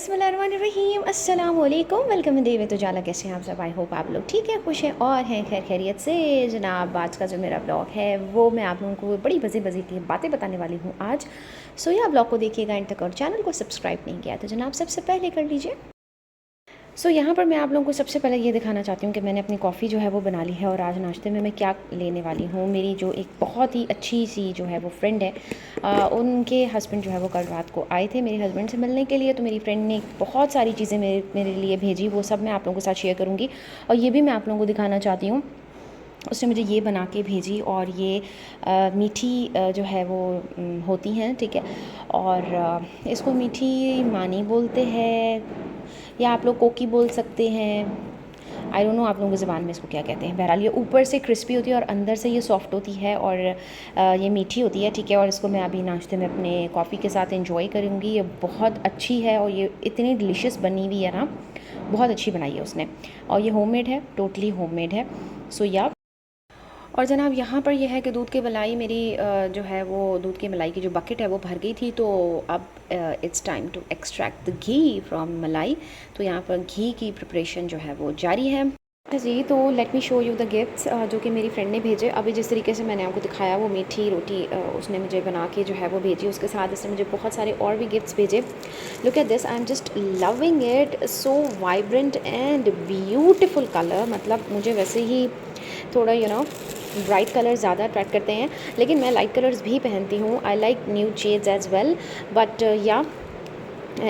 बिस्मिल्लाहिर्रहमानिर्रहीम अस्सलाम वालेकुम। वेलकम इन डेविड उजाला। कैसे हैं आप सब? आई होप आप लोग ठीक है, खुश हैं और हैं खैर खैरियत से। जनाब आज का जो मेरा ब्लॉग है वो मैं आप लोगों को बड़ी मज़े की बातें बताने वाली हूँ आज। सो या ब्लॉग को देखिएगा एंड तक और चैनल को सब्सक्राइब नहीं किया तो जनाब सबसे पहले कर लीजिए। यहाँ पर मैं आप लोगों को सबसे पहले ये दिखाना चाहती हूँ कि मैंने अपनी कॉफ़ी जो है वो बना ली है और आज नाश्ते में मैं क्या लेने वाली हूँ। मेरी जो एक बहुत ही अच्छी सी जो है वो फ्रेंड है, उनके हस्बैंड जो है वो कल रात को आए थे मेरे हस्बैंड से मिलने के लिए। तो मेरी फ्रेंड ने बहुत सारी चीज़ें मेरे लिए भेजी, वो सब मैं आप लोगों के साथ शेयर करूँगी और ये भी मैं आप लोगों को दिखाना चाहती हूँ। उसने मुझे ये बना के भेजी और ये मीठी जो है वो होती हैं, ठीक है। और इसको मीठी मानी बोलते हैं या आप लोग कोकी बोल सकते हैं। आई डोंट नो आप लोगों की ज़बान में इसको क्या कहते हैं। बहरहाल ये ऊपर से क्रिस्पी होती है और अंदर से ये सॉफ्ट होती है और ये मीठी होती है, ठीक है। और इसको मैं अभी नाश्ते में अपने कॉफ़ी के साथ इंजॉय करूँगी। ये बहुत अच्छी है और ये इतनी डिलीशियस बनी हुई है ना, बहुत अच्छी बनाई है उसने। और ये होममेड है, टोटली होममेड है। या और जनाब यहाँ पर यह है कि दूध की मलाई मेरी जो है वो दूध की मलाई की जो बकेट है वो भर गई थी। तो अब it's time to extract the ghee from malai. तो यहाँ पर घी की प्रिपरेशन जो है वो जारी है जी। तो let me show you the gifts जो कि मेरी फ्रेंड ने भेजे। अभी जिस तरीके से मैंने आपको दिखाया वो मीठी रोटी उसने मुझे बना के जो है वो भेजी। उसके साथ इसने मुझे बहुत सारे और भी गिफ्ट्स भेजे। Look at this, I am just loving it, so vibrant and beautiful colour. मतलब मुझे वैसे ही थोड़ा ब्राइट कलर ज़्यादा अट्रैक्ट करते हैं, लेकिन मैं लाइट कलर्स भी पहनती हूँ। I like new shades as well, but या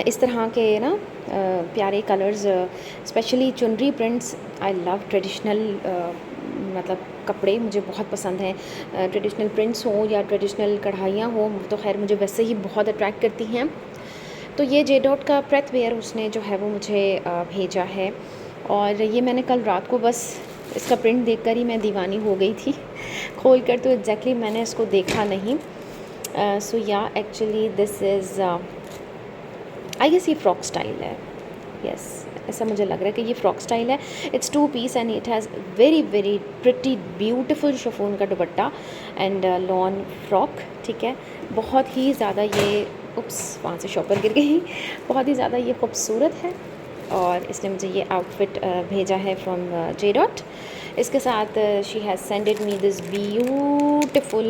इस तरह के प्यारे कलर्स, स्पेशली चुनरी प्रिंट्स। आई लव ट्रेडिशनल मतलब कपड़े मुझे बहुत पसंद हैं। ट्रेडिशनल प्रिंट्स हों या ट्रेडिशनल कढ़ाइयाँ हों तो खैर मुझे वैसे ही बहुत अट्रैक्ट करती हैं। तो ये जे डॉट का प्रेथ वेयर उसने जो है वो मुझे भेजा है और ये मैंने कल रात को बस इसका प्रिंट देखकर ही मैं दीवानी हो गई थी। खोल कर तो एग्जैक्टली मैंने इसको देखा नहीं। या actually this is I guess ये फ्रॉक स्टाइल है। यस, ऐसा मुझे लग रहा है कि ये फ्रॉक स्टाइल है। It's 2 piece and it has very pretty beautiful chiffon का दुपट्टा एंड लॉन फ्रॉक, ठीक है। बहुत ही ज़्यादा ये वहाँ से शॉपर गिर गई। बहुत ही ज़्यादा ये खूबसूरत है और इसने मुझे ये आउटफिट भेजा है फ्रॉम जे डॉट। इसके साथ she has सेंडेड me this beautiful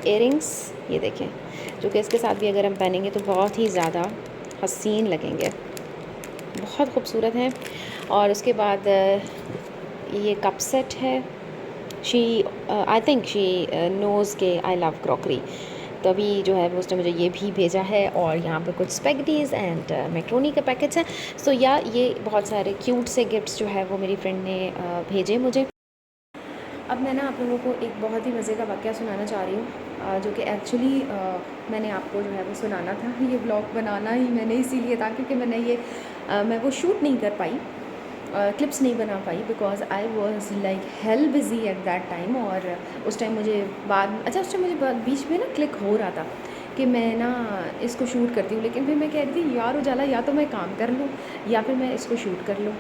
earrings, ये देखें, जो कि इसके साथ भी अगर हम पहनेंगे तो बहुत ही ज़्यादा हसीन लगेंगे, बहुत खूबसूरत हैं। और उसके बाद ये कप सेट है। She I think she knows के आई लव क्रॉकरी, तो अभी जो है वो उसने मुझे ये भी भेजा है। और यहाँ पर कुछ स्पेगेटीज़ एंड मैक्रोनी के पैकेट्स हैं। या ये बहुत सारे क्यूट से गिफ्ट्स जो है वो मेरी फ्रेंड ने भेजे मुझे। अब मैं ना आप लोगों को एक बहुत ही मज़े का वाक़या सुनाना चाह रही हूँ, जो कि एक्चुअली मैंने आपको जो है वो सुनाना था। ये ब्लॉग बनाना ही मैंने इसीलिए था क्योंकि मैं वो शूट नहीं कर पाई, क्लिप्स नहीं बना पाई, because I was like hell busy at that time. और उस टाइम मुझे उस टाइम मुझे बीच में ना क्लिक हो रहा था कि मैं ना इसको शूट करती हूँ, लेकिन फिर मैं कह रही थी यार उजाला, या तो मैं काम कर लूँ या फिर मैं इसको शूट कर लूँ।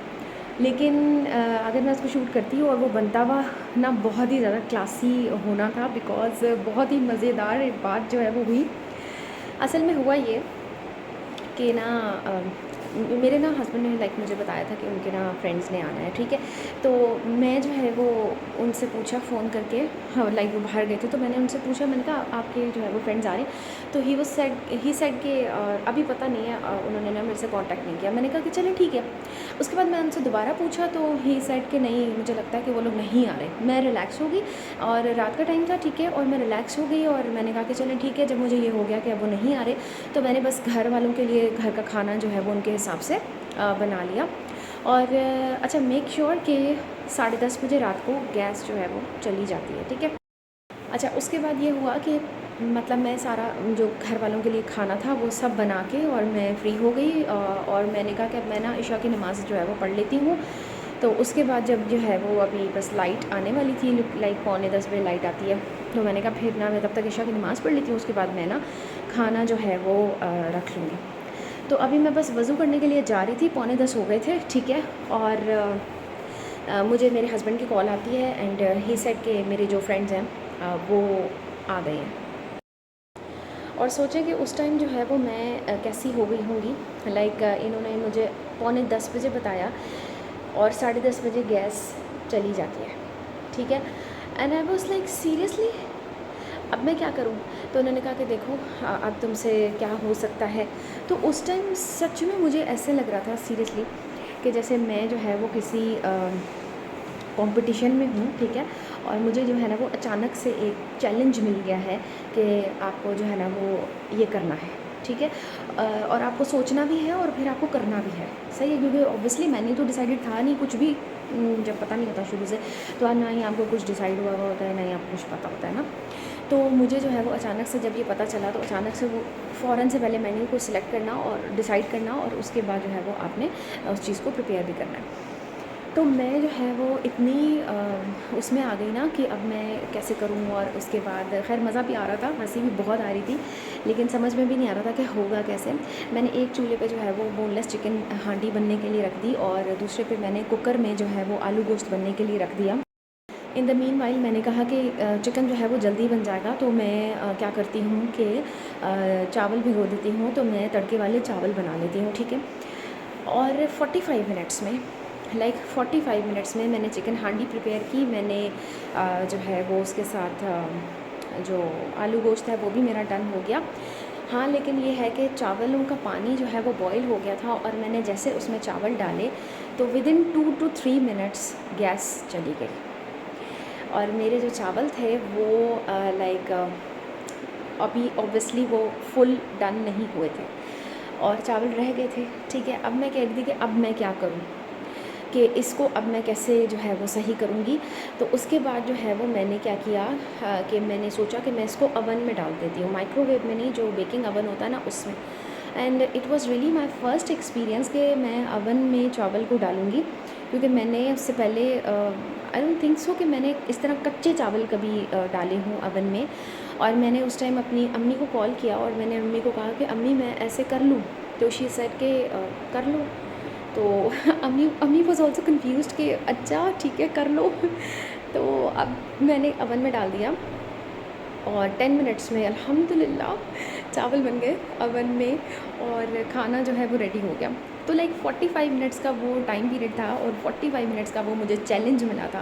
लेकिन अगर मैं इसको शूट करती हूँ और वो बनता हुआ ना बहुत ही ज़्यादा क्लासी होना था, बिकॉज़ बहुत ही मज़ेदार एक बात जो है वो हुई। असल में हुआ ये कि ना मेरे ना हस्बैंड ने लाइक मुझे बताया था कि उनके ना फ्रेंड्स ने आना है, ठीक है। तो मैं जो है वो उनसे पूछा फ़ोन करके, हाँ लाइक वो बाहर गए थे, तो मैंने उनसे पूछा, मैंने कहा आपके जो है वो फ्रेंड्स आ रहे हैं? तो ही सेड कि अभी पता नहीं है, उन्होंने ना मेरे से कांटेक्ट नहीं किया। मैंने कहा कि चलें ठीक है। उसके बाद मैं उनसे दोबारा पूछा तो ही सेड कि नहीं, मुझे लगता है कि वो लोग नहीं आ रहे। मैं रिलैक्स हो गई और रात का टाइम था, ठीक है, और मैं रिलैक्स हो गई और मैंने कहा कि चलें ठीक है। जब मुझे ये हो गया कि अब वो नहीं आ रहे तो मैंने बस घर वालों के लिए घर का खाना जो है वो उनके हिसाब से बना लिया। और अच्छा, मेक श्योर कि 10:30 बजे रात को गैस जो है वो चली जाती है, ठीक है। अच्छा, उसके बाद ये हुआ कि मतलब मैं सारा जो घर वालों के लिए खाना था वो सब बना के और मैं फ्री हो गई और मैंने कहा कि अब मैं ना इशा की नमाज़ जो है वो पढ़ लेती हूँ। तो उसके बाद जब जो है वो अभी बस लाइट आने वाली थी, लाइक 9:45 बजे लाइट आती है, तो मैंने कहा फिर ना मैं तब तक इशा की नमाज़ पढ़ लेती हूँ, उसके बाद मैं ना खाना जो है वो रख लूँगी। तो अभी मैं बस वज़ू करने के लिए जा रही थी, 9:45 हो गए थे, ठीक है। और मुझे मेरे हस्बैंड की कॉल आती है एंड ही सेड कि मेरे जो फ्रेंड्स हैं वो आ गए हैं। और सोचें कि उस टाइम जो है वो मैं कैसी हो गई होंगी। लाइक इन्होंने मुझे 9:45 बजे बताया और 10:30 बजे गैस चली जाती है, ठीक है। And I was like seriously, अब मैं क्या करूं? तो उन्होंने कहा कि देखो अब तुमसे क्या हो सकता है। तो उस टाइम सच में मुझे ऐसे लग रहा था सीरियसली कि जैसे मैं जो है वो किसी कंपटीशन में हूँ, ठीक है, और मुझे जो है ना वो अचानक से एक चैलेंज मिल गया है कि आपको जो है ना वो ये करना है, ठीक है। और आपको सोचना भी है और फिर आपको करना भी है, सही है, क्योंकि ऑब्वियसली मैंने तो डिसाइडेड था नहीं कुछ भी। जब पता नहीं होता शुरू से तो ना ही आपको कुछ डिसाइड हुआ होता है, ना ही आपको कुछ पता होता है ना। तो मुझे जो है वो अचानक से जब ये पता चला तो अचानक से वो फ़ौरन से पहले मेन्यू को सिलेक्ट करना और डिसाइड करना और उसके बाद जो है वो आपने उस चीज़ को प्रिपेयर भी करना है। तो मैं जो है वो इतनी उसमें आ गई ना कि अब मैं कैसे करूँ। और उसके बाद खैर मज़ा भी आ रहा था, हंसी भी बहुत आ रही थी, लेकिन समझ में भी नहीं आ रहा था कि होगा कैसे। मैंने एक चूल्हे पे जो है वो बोनलेस चिकन हांडी बनने के लिए रख दी और दूसरे पे मैंने कुकर में जो है वो आलू गोश्त बनने के लिए रख दिया। इन द मीन वाइल मैंने कहा कि चिकन जो है वो जल्दी बन जाएगा, तो मैं क्या करती हूँ कि चावल भिगो देती हूँ, तो मैं तड़के वाले चावल बना लेती हूँ, ठीक है। और 45 मिनट्स में 45 मिनट्स में मैंने चिकन हांडी प्रिपेयर की। मैंने जो है वो उसके साथ जो आलू गोश्त है वो भी मेरा डन हो गया। हाँ, लेकिन ये है कि चावलों का पानी जो है वो बॉईल हो गया था और मैंने जैसे उसमें चावल डाले तो विदिन 2 to 3 मिनट्स गैस चली गई और मेरे जो चावल थे वो लाइक अभी ऑब्वियसली वो फुल डन नहीं हुए थे और चावल रह गए थे, ठीक है। अब मैं कह रही थी कि अब मैं क्या करूं, कि इसको अब मैं कैसे जो है वो सही करूंगी। तो उसके बाद जो है वो मैंने क्या किया कि मैंने सोचा कि मैं इसको अवन में डाल देती हूँ, माइक्रोवेव में नहीं, जो बेकिंग अवन होता है ना उसमें। And it was really my first experience कि मैं अवन में चावल को डालूँगी, क्योंकि मैंने उससे पहले आई डोंट थिंक सो कि मैंने इस तरह कच्चे चावल कभी डाले हों अवन में। और मैंने उस टाइम अपनी अम्मी को कॉल किया और मैंने अम्मी को कहा कि अम्मी मैं ऐसे कर लूँ, तो शी सेड के कर लो। तो अम्मी वाज आल्सो कंफ्यूज्ड कि अच्छा ठीक है कर लो। तो अब मैंने अवन में डाल दिया और 10 मिनट्स में अल्हम्दुलिल्लाह चावल बन गए अवन में और खाना जो है वो रेडी हो गया। तो लाइक 45 मिनट्स का वो टाइम पीरियड था और 45 मिनट्स का वो मुझे चैलेंज मिला था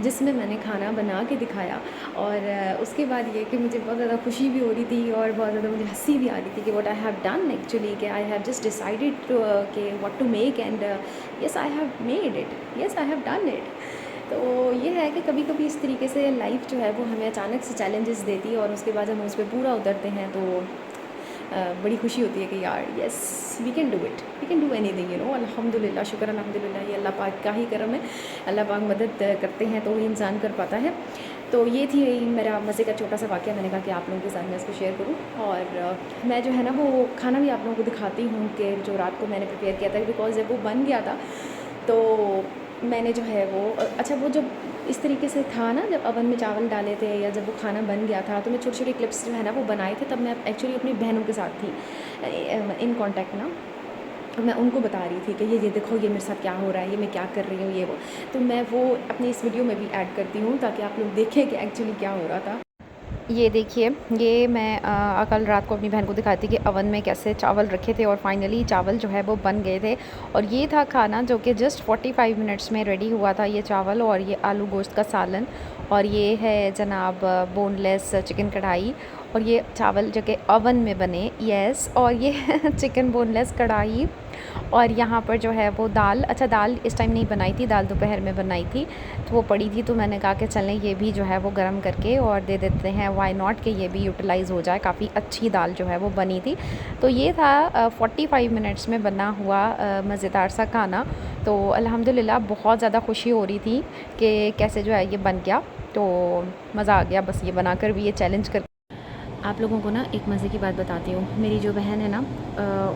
जिसमें मैंने खाना बना के दिखाया। और उसके बाद ये कि मुझे बहुत ज़्यादा खुशी भी हो रही थी और बहुत ज़्यादा मुझे हंसी भी आ रही थी कि what I have done actually, कि आई हैव जस्ट डिसाइडेड कि what to make and yes I have made it, yes I have done it. तो ये है कि कभी कभी इस तरीके से लाइफ जो है वो हमें अचानक से चैलेंजेस देती है और उसके बाद हम उस पर पूरा उतरते हैं तो बड़ी खुशी होती है कि यार yes we can do it, we can do anything, you know. अल्हम्दुलिल्लाह, शुक्र अल्हम्दुलिल्लाह, ये अल्लाह पाक का ही करम है। अल्लाह पाक मदद करते हैं तो ही इंसान कर पाता है। तो ये थी मेरा मज़े का छोटा सा वाक़या, मैंने कहा कि आप लोगों के साथ मैं इसको शेयर करूँ। और मैं जो है ना वो खाना भी आप लोगों को दिखाती हूँ कि जो रात को मैंने प्रिपेयर किया था, बिकॉज जब वो बन गया था तो मैंने जो है वो अच्छा वो जब इस तरीके से था ना, जब अवन में चावल डाले थे या जब वो खाना बन गया था तो मैं छोटे छोटे क्लिप्स जो है ना वो बनाए थे। तब मैं एक्चुअली अपनी बहनों के साथ थी इन कांटेक्ट ना, मैं उनको बता रही थी कि ये देखो ये मेरे साथ क्या हो रहा है, ये मैं क्या कर रही हूँ, ये वो। तो मैं वो अपनी इस वीडियो में भी ऐड करती हूँ ताकि आप लोग देखें कि एक्चुअली क्या हो रहा था। ये देखिए, ये मैं कल रात को अपनी बहन को दिखाई थी कि अवन में कैसे चावल रखे थे और फाइनली चावल जो है वो बन गए थे। और ये था खाना जो कि जस्ट 45 मिनट्स में रेडी हुआ था, ये चावल और ये आलू गोश्त का सालन। और ये है जनाब बोनलेस चिकन कढ़ाई और ये चावल जो कि अवन में बने, यस। और ये चिकन बोनलेस कढ़ाई और यहाँ पर जो है वो दाल, अच्छा दाल इस टाइम नहीं बनाई थी, दाल दोपहर में बनाई थी तो वो पड़ी थी, तो मैंने कहा कि चलें ये भी जो है वो गर्म करके और दे देते हैं, वाई नॉट कि ये भी यूटिलाइज़ हो जाए। काफ़ी अच्छी दाल जो है वो बनी थी। तो ये था 45 मिनट्स में बना हुआ मज़ेदार सा खाना। तो अल्हम्दुलिल्लाह बहुत ज़्यादा खुशी हो रही थी कि कैसे जो है ये बन गया, तो मज़ा आ गया बस ये बनाकर भी, ये चैलेंज कर। आप लोगों को ना एक मज़े की बात बताती हूँ, मेरी जो बहन है ना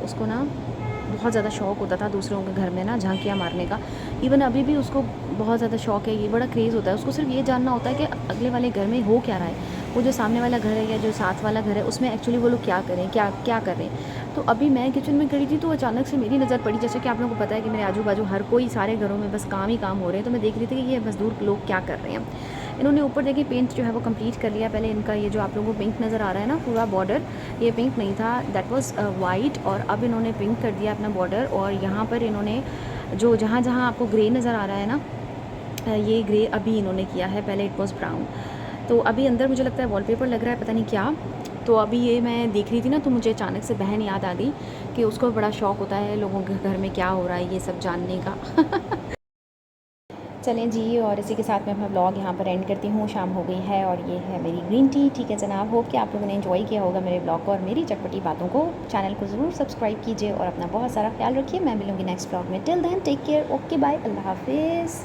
उसको ना बहुत ज़्यादा शौक़ होता था दूसरों के घर में ना झांकियाँ मारने का। इवन अभी भी उसको बहुत ज़्यादा शौक़ है, ये बड़ा क्रेज़ होता है उसको। सिर्फ ये जानना होता है कि अगले वाले घर में हो क्या रहा है, वो जो सामने वाला घर है या जो साथ वाला घर है उसमें एक्चुअली वो लोग क्या करें, क्या क्या कर रहे हैं। तो अभी मैं किचन में खड़ी थी तो अचानक से मेरी नज़र पड़ी, जैसे कि आप लोगों को पता है कि मेरे आजू बाजू हर कोई सारे घरों में बस काम ही काम हो रहे हैं, तो मैं देख रही थी कि ये मज़दूर लोग क्या कर रहे हैं। इन्होंने ऊपर देखिए पेंट जो है वो कंप्लीट कर लिया। पहले इनका ये जो आप लोगों को पिंक नज़र आ रहा है ना पूरा बॉर्डर, ये पिंक नहीं था, दैट वाज वाइट, और अब इन्होंने पिंक कर दिया अपना बॉर्डर। और यहाँ पर इन्होंने जो जहाँ जहाँ आपको ग्रे नज़र आ रहा है ना, ये ग्रे अभी इन्होंने किया है, पहले इट वाज ब्राउन। तो अभी अंदर मुझे लगता है वॉलपेपर लग रहा है, पता नहीं क्या। तो अभी ये मैं देख रही थी ना, तो मुझे अचानक से बहन याद आ गई कि उसको बड़ा शौक़ होता है लोगों के घर में क्या हो रहा है ये सब जानने का। चलें जी, और इसी के साथ मैं अपना ब्लॉग यहाँ पर एंड करती हूँ। शाम हो गई है और ये है मेरी ग्रीन टी। ठीक है जनाब, होप कि आप लोगों ने एंजॉय किया होगा मेरे ब्लॉग को और मेरी चटपटी बातों को। चैनल को ज़रूर सब्सक्राइब कीजिए और अपना बहुत सारा ख्याल रखिए। मैं मिलूँगी नेक्स्ट ब्लॉग में। Till then take care, okay bye, अल्लाह हाफिज़।